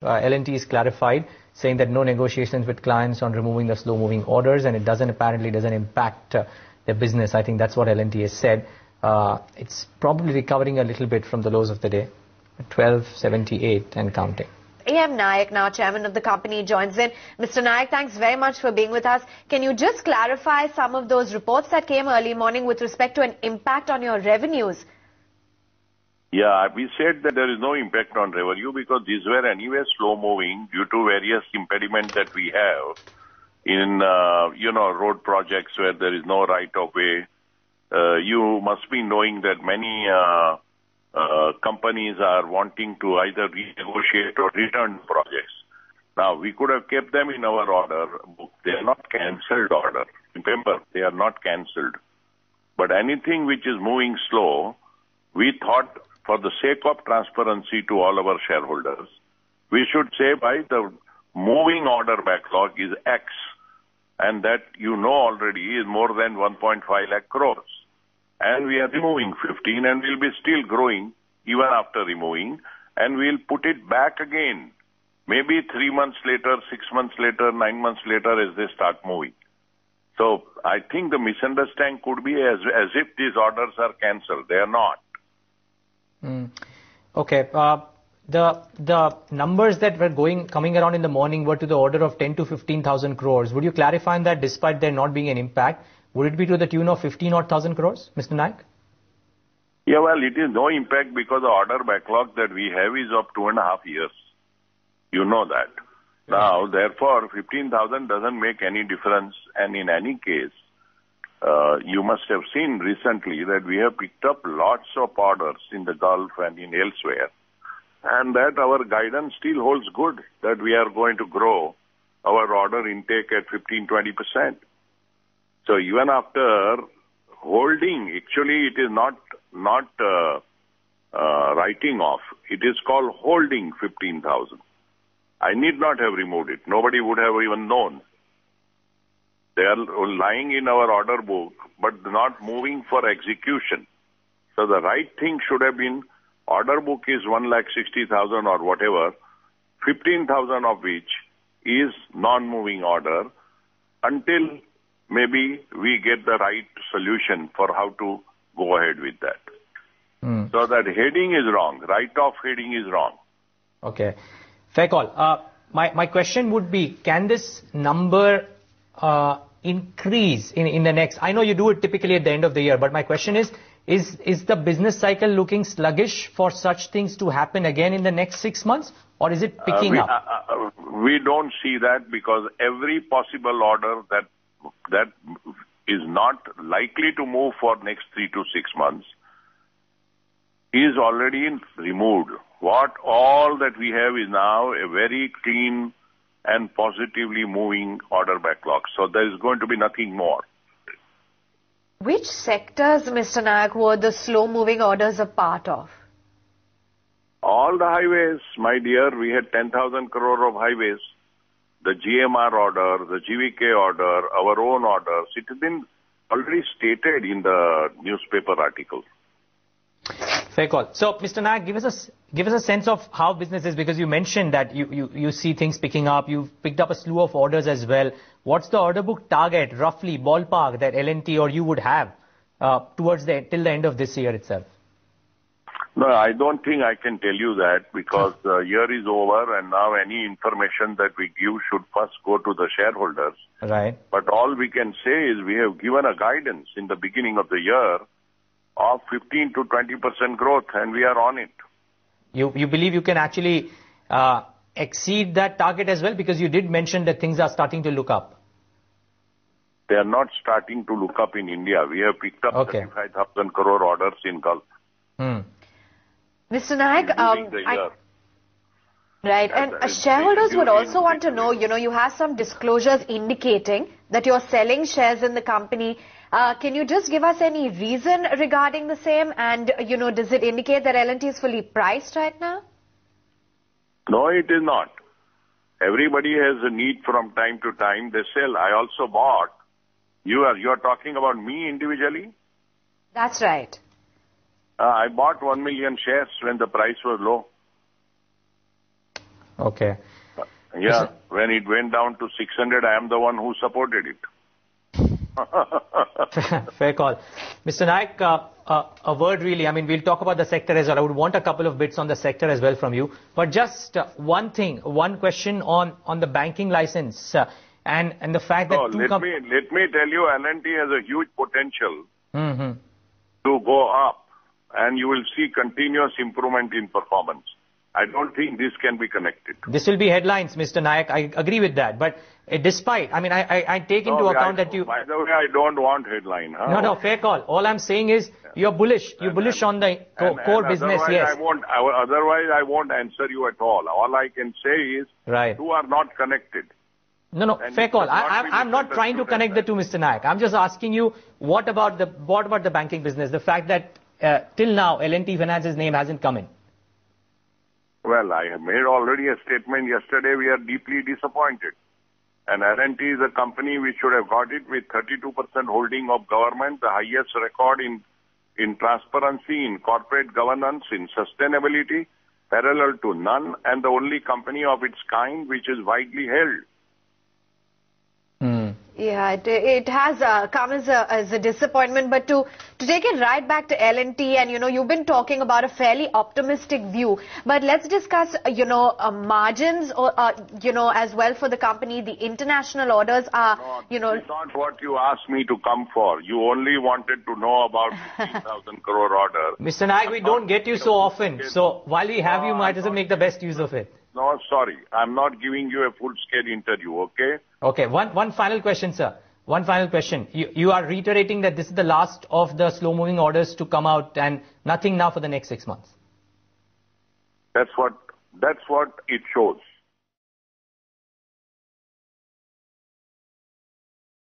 L&T is clarified, saying that no negotiations with clients on removing the slow-moving orders, and it apparently doesn't impact their business. I think that's what L&T has said. It's probably recovering a little bit from the lows of the day, 1278 and counting. A.M. Naik, now chairman of the company, joins in. Mr. Naik, thanks very much for being with us. Can you just clarify some of those reports that came early morning with respect to an impact on your revenues? Yeah, we said that there is no impact on revenue because these were anyway slow-moving due to various impediments that we have in, road projects where there is no right-of-way. You must be knowing that many companies are wanting to either renegotiate or return projects. Now, we could have kept them in our order book. They are not cancelled order. Remember, they are not cancelled. But anything which is moving slow, we thought, for the sake of transparency to all our shareholders, we should say by the moving order backlog is X, and that already is more than 1.5 lakh crores. And we are removing 15, and we'll be still growing even after removing, and we'll put it back again, maybe 3 months later, 6 months later, 9 months later as they start moving. So I think the misunderstanding could be as if these orders are cancelled. They are not. Okay. The numbers that were coming around in the morning were to the order of 10 to 15,000 crores. Would you clarify on that, despite there not being an impact? Would it be to the tune of 15,000 crores, Mr. Naik? Yeah, well, it is no impact because the order backlog that we have is of 2.5 years. You know that. Yeah. Now, therefore, 15,000 doesn't make any difference. And in any case, you must have seen recently that we have picked up lots of orders in the Gulf and in elsewhere, and that our guidance still holds good, that we are going to grow our order intake at 15-20%. So even after holding, actually it is not writing off. It is called holding 15,000. I need not have removed it. Nobody would have even known. They are lying in our order book, but not moving for execution. So the right thing should have been, order book is 1,60,000 or whatever, 15,000 of which is non-moving order, until maybe we get the right solution for how to go ahead with that. So that heading is wrong. Write-off heading is wrong. Okay. Fair call. My question would be, can this number increase in the next, I know you do it typically at the end of the year, but my question is the business cycle looking sluggish for such things to happen again in the next 6 months, or is it picking up? We don't see that, because every possible order that is not likely to move for next 3 to 6 months is already removed. What all that we have is now a very clean and positively moving order backlog. So there is going to be nothing more. Which sectors, Mr. Naik, were the slow-moving orders a part of? All the highways, my dear. We had 10,000 crore of highways. The GMR order, the GVK order, our own orders. It has been already stated in the newspaper article. Fair call. So, Mr. Naik, give us a sense of how business is, because you mentioned that you see things picking up. You've picked up a slew of orders as well. What's the order book target, roughly, ballpark, that L&T or you would have till the end of this year itself? No, I don't think I can tell you that, because the year is over and now any information that we give should first go to the shareholders. Right. But all we can say is we have given a guidance in the beginning of the year of 15 to 20% growth, and we are on it. You believe you can actually exceed that target as well, because you did mention that things are starting to look up? They are not starting to look up in India. We have picked up 35,000 crore orders in Gulf. Mr. Naik, right, and shareholders would also want to know, you have some disclosures indicating that you're selling shares in the company. Can you just give us any reason regarding the same? And, does it indicate that L&T is fully priced right now? No, it is not. Everybody has a need from time to time. They sell. I also bought. You are talking about me individually? That's right. I bought 1 million shares when the price was low. Okay. Yeah, when it went down to 600, I am the one who supported it. Fair call. Mr. Naik, a word really, I mean, we'll talk about the sector as well. I would want a couple of bits on the sector as well from you. But just one thing, one question on the banking license and the fact that... let me tell you, L&T has a huge potential to go up, and you will see continuous improvement in performance. I don't think this can be connected. This will be headlines, Mr. Naik. I agree with that. But despite, I mean, I take into account that you... By the way, I don't want headline. Huh? No, fair call. All I'm saying is you're bullish. You're bullish on the core business, yes. Otherwise, I won't answer you at all. All I can say is two are not connected. No, fair call. I'm not trying to connect the two, Mr. Naik. I'm just asking you, what about the banking business? The fact that till now, L&T Finance's name hasn't come in. Well, I have made already a statement yesterday. We are deeply disappointed. And L&T is a company which should have got it with 32% holding of government, the highest record in transparency, in corporate governance, in sustainability, parallel to none, and the only company of its kind which is widely held. Yeah, it has come as a disappointment, but to take it right back to L&T, and you've been talking about a fairly optimistic view, but let's discuss margins or as well for the company. The international orders are It's not what you asked me to come for. You only wanted to know about 15,000 crore order. Mr. Naik, we don't get you so often, so while we have you, might as well make the best use of it. No, sorry. I'm not giving you a full-scale interview, okay? Okay. One final question, sir. One final question. You are reiterating that this is the last of the slow-moving orders to come out and nothing now for the next 6 months. That's what it shows.